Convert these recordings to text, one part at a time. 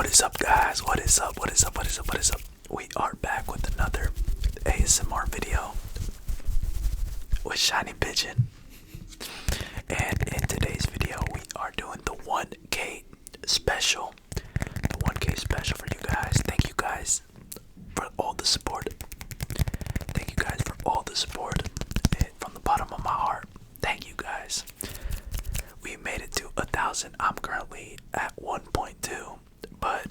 What is up, guys? What is up? What is up? What is up? What is up? We are back with another ASMR video with Shiny Pigeon. And in today's video, we are doing the 1K special. The 1K special for you guys. Thank you guys for all the support. Thank you guys for all the support from the bottom of my heart. Thank you guys. We made it to 1,000. I'm currently at 1.2, but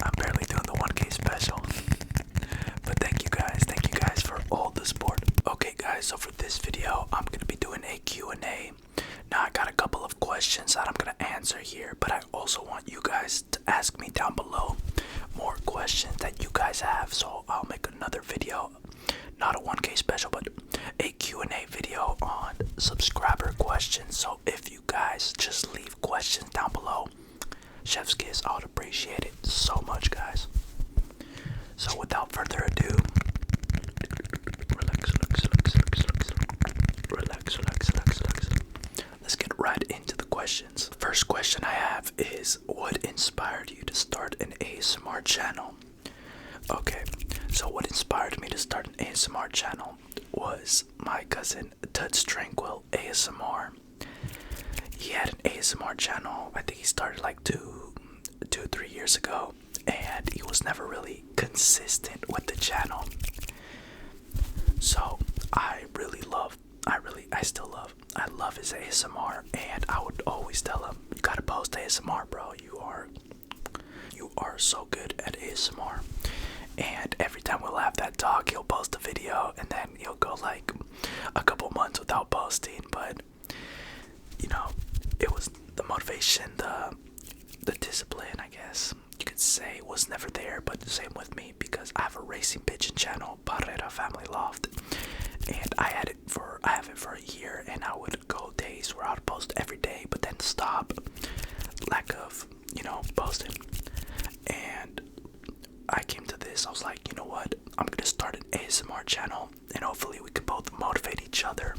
I'm barely doing the 1K special. But thank you guys for all the support. Okay guys, so for this video, I'm gonna be doing a Q&A. Now I got a couple of questions that I'm gonna answer here, but I also want you guys to ask me down below more questions that you guys have. So I'll make another video, not a 1K special, but a Q&A video on subscriber questions. So if you guys just leave questions down below, chef's kiss, I would appreciate it so much, guys. So without further ado, relax. Let's get right into the questions. First question I have is, what inspired you to start an ASMR channel? Okay, so what inspired me to start an ASMR channel was my cousin Tuts Tranquil ASMR. He had an ASMR channel. I think he started like 3 years ago, and he was never really consistent with the channel. So I love his ASMR, and I would always tell him, you gotta post ASMR, bro. You are so good at ASMR. And every time we'll have that talk, he'll post a video, and then he'll go like a couple months without posting. But you know, it was the motivation, the discipline, I guess you could say, was never there. But the same with me, because I have a Racing Pigeon channel, Barera Family Loft, and I have it for a year, and I would go days where I would post every day, but then stop, lack of, posting. And I came to this, I was like, you know what, I'm gonna start an ASMR channel, and hopefully we can both motivate each other.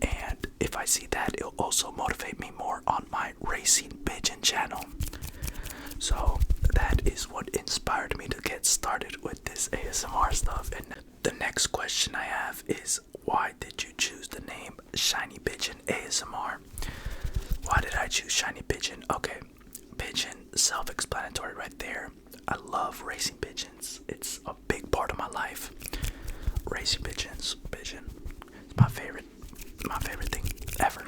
And if I see that, it'll also motivate me more on my Racing Pigeon channel. So that is what inspired me to get started with this ASMR stuff. And the next question I have is, why did you choose the name Shiny Pigeon ASMR? Why did I choose Shiny Pigeon? Okay, pigeon, self-explanatory right there. I love racing pigeons. It's a big part of my life. Racing pigeons, pigeon. It's my favorite thing ever.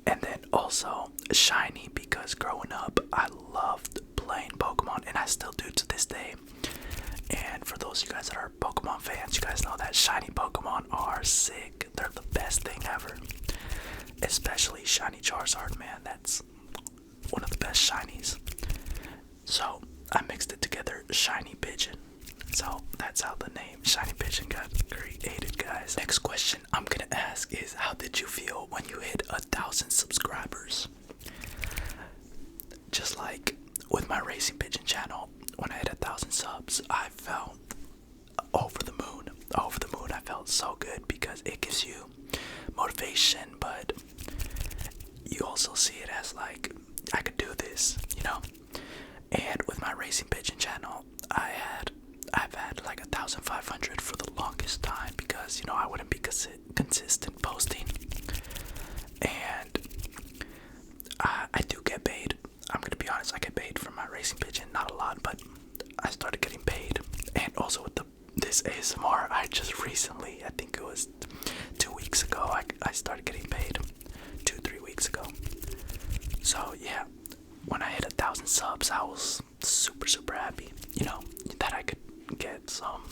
And then also Shiny, because growing up I loved playing Pokemon, and I still do to this day. And for those of you guys that are Pokemon fans, you guys know that shiny Pokemon are sick. They're the best thing ever. Especially Shiny Charizard, man. That's one of the best shinies. So I mixed it together, Shiny Pigeon. So that's how the name Shiny Pigeon got created, guys. Next question I'm gonna ask is, how did you feel when you hit 1,000 subscribers? Just like with my Racing Pigeon channel, when I hit 1,000 subs, I felt over the moon. I felt so good, because it gives you motivation, but you also see it as like, I could do this, And with my Racing Pigeon channel, I've had like 1,500 for the longest time, because I wouldn't be consistent posting. And I do get paid. I'm gonna be honest, I get paid from my Racing Pigeon, not a lot, but I started getting paid. And also with this ASMR, I just recently, I think it was 2 weeks ago, I started getting paid. 2-3 weeks ago. So yeah, when I hit 1,000 subs, I was super happy, that I could get some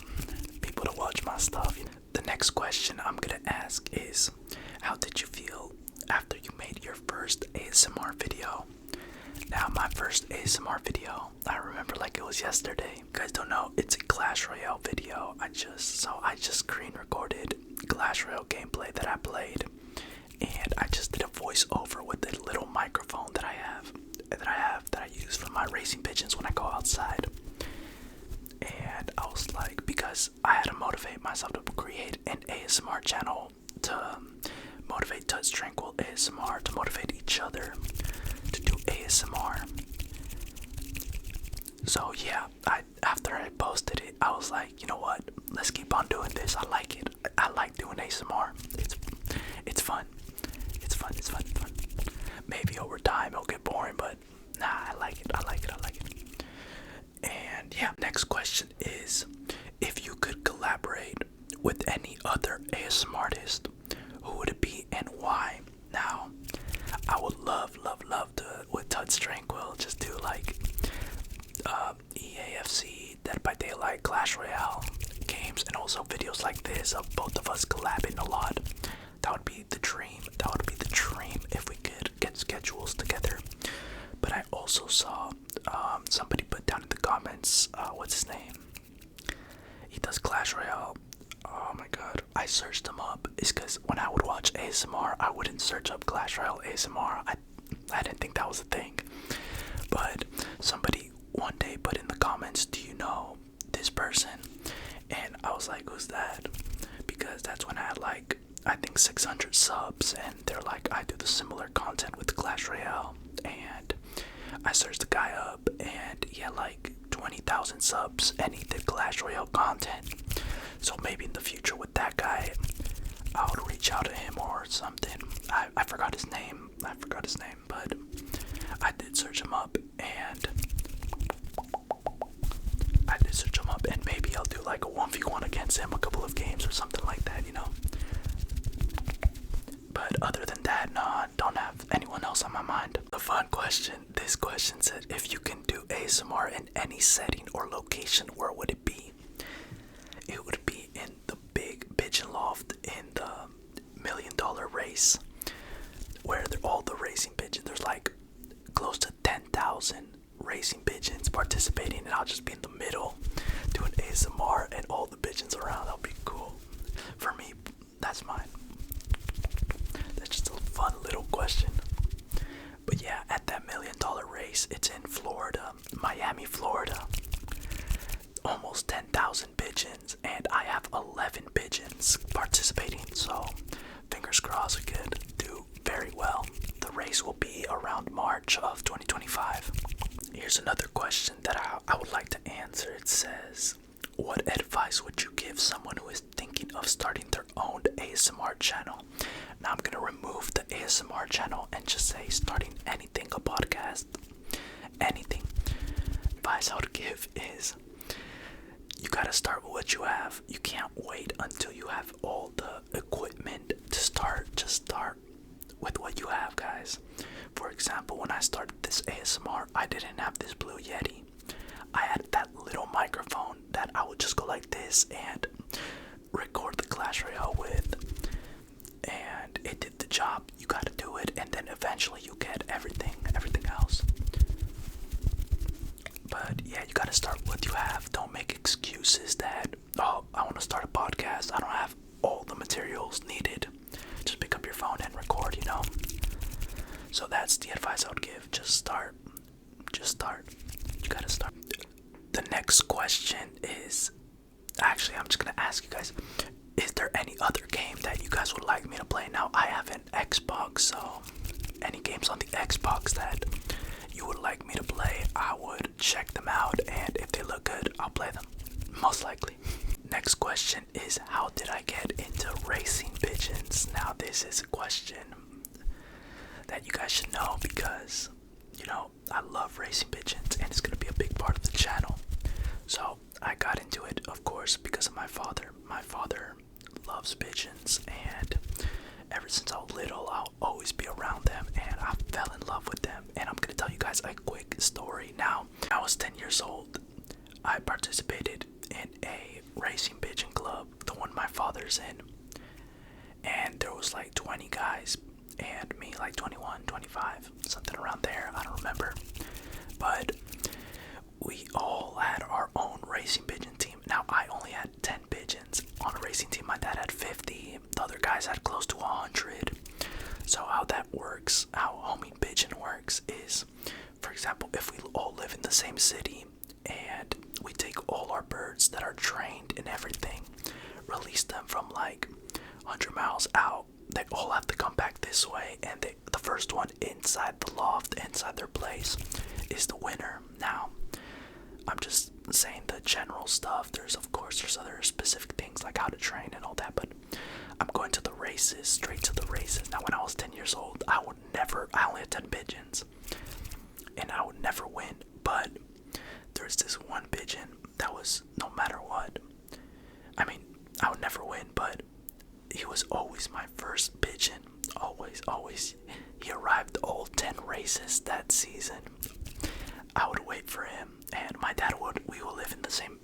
people to watch my stuff. The next question I'm gonna ask is, how did you feel after you made your first ASMR video? Now, my first ASMR video, I remember like it was yesterday. You guys don't know, it's a Clash Royale video. I just screen recorded Clash Royale gameplay that I played, and I just did a voiceover with the little microphone that I use for my racing pigeons when I go outside. And I was like, because I had to motivate myself to create an ASMR channel, to motivate Tuts Tranquil ASMR, to motivate each other to do ASMR. So yeah, after I posted it, I was like, you know what? Let's keep on doing this. I like it. I like doing ASMR. It's fun. It's fun. It's fun. It's fun. Maybe over time it'll get boring, but nah, I like it. I like it. I like it. And yeah, next question is, if you could collaborate with any other ASMR artist, who would it be and why? Now, I would love to, with Tuts Tranquil, just do like EAFC, Dead by Daylight, Clash Royale games, and also videos like this of both of us collabing a lot. That would be the dream. That would be the dream if we could get schedules together. But I also saw somebody put down in the comments, what's his name? He does Clash Royale. Oh my god. I searched him up. It's because when I would watch ASMR, I wouldn't search up Clash Royale ASMR. I didn't think that was a thing. But somebody one day put in the comments, do you know this person? And I was like, who's that? Because that's when I had like, I think 600 subs, and they're like, I do the similar content with Clash Royale. And I searched the guy up, and he had like 20,000 subs, and he did Clash Royale content. So maybe in the future with that guy, I would reach out to him or something. I forgot his name. But I did search him up, and maybe I'll do like a 1v1 against him, a couple of games or something like that, you know. But other than that, no, I don't have anyone else on my mind. A fun question. This question said, if you can do ASMR in any setting or location, where would it be? It would be in the big pigeon loft in the $1 million race, where all the racing pigeons, there's like close to 10,000 racing pigeons participating, and I'll just be in the middle doing ASMR and all the pigeons around. That'll be cool. For me, that's mine. That's just a fun little question. But yeah, at that $1 million race, it's in Florida, Miami, Florida. Almost 10,000 pigeons, and I have 11 pigeons participating, so fingers crossed we could do very well. The race will be around March of 2025. Here's another question that I would like to answer. It says, what advice would you give someone who is thinking of starting their own ASMR channel? Now I'm going to remove the ASMR channel and just say starting anything, a podcast, anything. Advice I would give is, you gotta start with what you have. You can't wait until you have all the equipment to start. Just start with what you have, guys. For example, when I started this ASMR, I didn't have this Blue Yeti. I had that little microphone that I would just go like this and record the Clash Royale with, and it did the job. You gotta do it, and then eventually you get everything else. But yeah, you gotta start with what you have. Don't make excuses that, oh, I want to start a podcast, I don't have all the materials needed. Just pick up your phone and record, you know. So that's the advice I would give. Just start. You gotta start. The next question is, actually, I'm just gonna ask you guys, is there any other game that you guys would like me to play? Now, I have an Xbox, so any games on the Xbox that you would like me to play, I would check them out, and if they look good, I'll play them, most likely. Next question is, how did I get into racing pigeons? Now, this is a question that you guys should know because, you know, I love racing pigeons, and it's going to be a big part of the channel. So I got into it, of course, because of my father. My father loves pigeons, and ever since I was little, I'll always be around them, and I fell in love with them. And I'm gonna tell you guys a quick story. Now, I was 10 years old. I participated in a racing pigeon club, the one my father's in, and there was like 20 guys, and me like 21, 25, something around there, I don't remember. But we all had our own racing pigeon team. Now, I only had 10 pigeons on a racing team. My dad had 50. The other guys had close to 100. So how that works, how homing pigeon works is, for example, if we all live in the same city and we take all our birds that are trained and everything, release them from like 100 miles out, they all have to come back this way, and the first one inside the loft, inside their place, is the winner. Now, I'm just saying the general stuff. There's other specific things like how to train and all that, but I'm going to the races, straight to the races. Now, when I was 10 years old, I only had 10 pigeons, and I would never win. But there's this one pigeon that was, no matter what, I mean, I would never win, but he was always my first pigeon. Always. He arrived all 10 races that season. I would wait for him, and my dad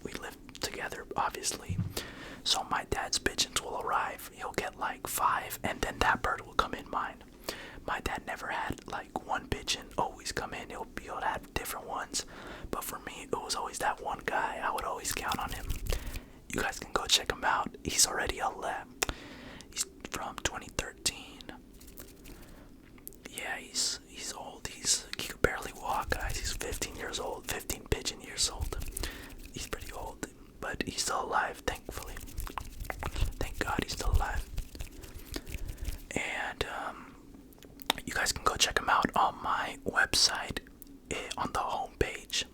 we live together, obviously. So my dad's pigeons will arrive. He'll get like 5, and then that bird will come in mine. My dad never had like one pigeon always come in. He'll have different ones. But for me, it was always that one guy. I would always count on him. You guys can go check him out. He's already he's from 2013. Yeah, he's old. He could barely walk, guys. He's 15 years old. 15 pigeon years old. He's pretty old, but he's still alive, thankfully. Thank God he's still alive. And you guys can go check him out on my website, on the homepage.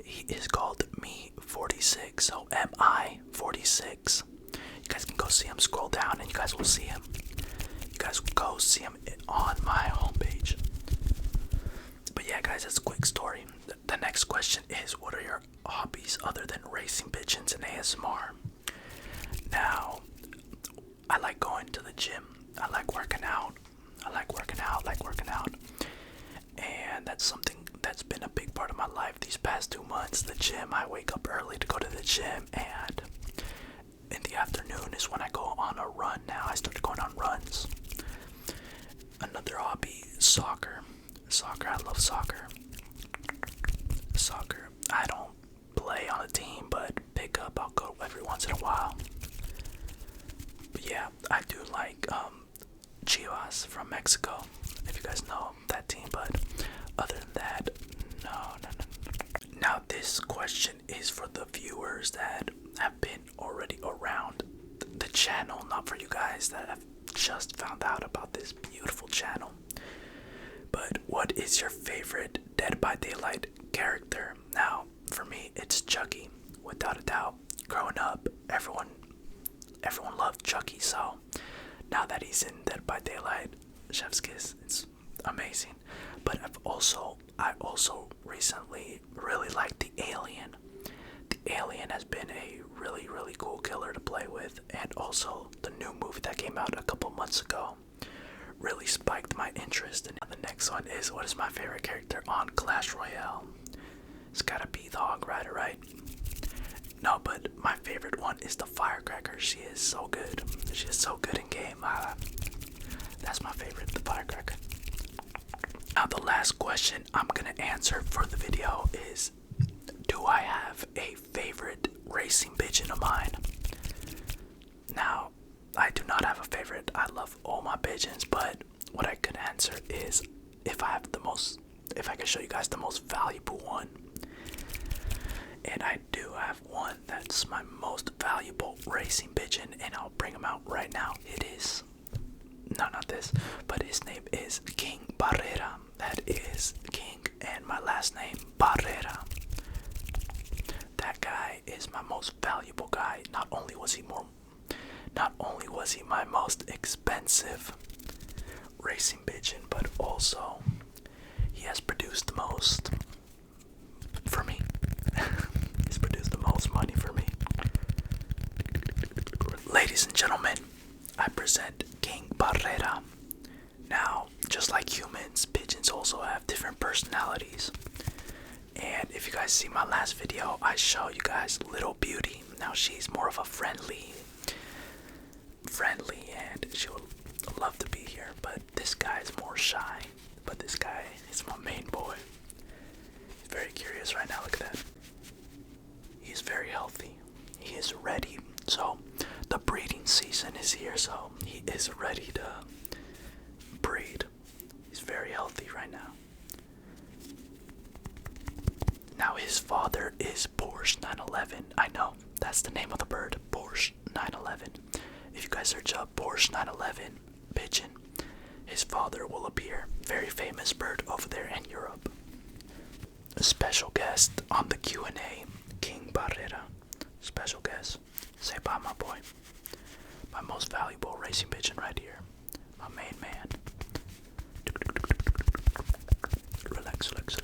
He is called Me46, so MI46. You guys can go see him. Scroll down and you guys will see him. You guys will go see him on my homepage. But yeah, guys, that's a quick story. The next question is, what are your hobbies other than racing pigeons and ASMR? Now, I like going to the gym. I like working out. And that's something that's been a big part of my life these past 2 months. The gym. I wake up early to go to the gym, and in the afternoon is when I go on a run. Now I started going on runs. Another hobby, soccer. I love soccer. I don't play on a team, but pick up. I'll go every once in a while. But yeah, I do like Chivas from Mexico, if you guys know that team. But other than that, no. Now this question is for the viewers that have been already around the channel, not for you guys that have just found out about this beautiful channel. But what is your favorite Dead by Daylight character? Now, for me, it's Chucky, without a doubt. Growing up, everyone loved Chucky, so now that he's in Dead by Daylight, chef's kiss, it's amazing. But I also recently really liked the Alien. The Alien has been a really, really cool killer to play with, and also the new movie that came out a couple months ago really spiked my interest. And the next one is, what is my favorite character on Clash Royale? It's gotta be the Hog Rider, right? No, but my favorite one is the Firecracker. She is so good. She is so good in game. That's my favorite, the Firecracker. Now the last question I'm gonna answer for the video is, do I have a favorite racing pigeon of mine? Now, I do not have a favorite. I love all my pigeons, but what I could answer is, if I can show you guys the most valuable one. And I do have one that's my most valuable racing pigeon, and I'll bring him out right now. It is, no, not this, but his name is King Barera. That is King, and my last name, Barera. That guy is my most valuable guy. Not only was he my most expensive racing pigeon, but also he has produced the most for me. He's produced the most money for me. Ladies and gentlemen, I present King Barera. Now, just like humans, pigeons also have different personalities. And if you guys see my last video, I show you guys Little Beauty. Now she's more of a friendly, and she would love to be here. But this guy is more shy. But this guy is my main boy. He's very curious right now. Look at that. He's very healthy. He is ready. So the breeding season is here. So he is ready to breed. He's very healthy right now. Now his father is Porsche 911. I know, that's the name of the bird, Porsche 911. If you guys search up Porsche 911 pigeon, his father will appear. Very famous bird over there in Europe. A special guest on the Q&A Barera. Special guest. Say bye, my boy. My most valuable racing pigeon right here. My main man. Relax, relax,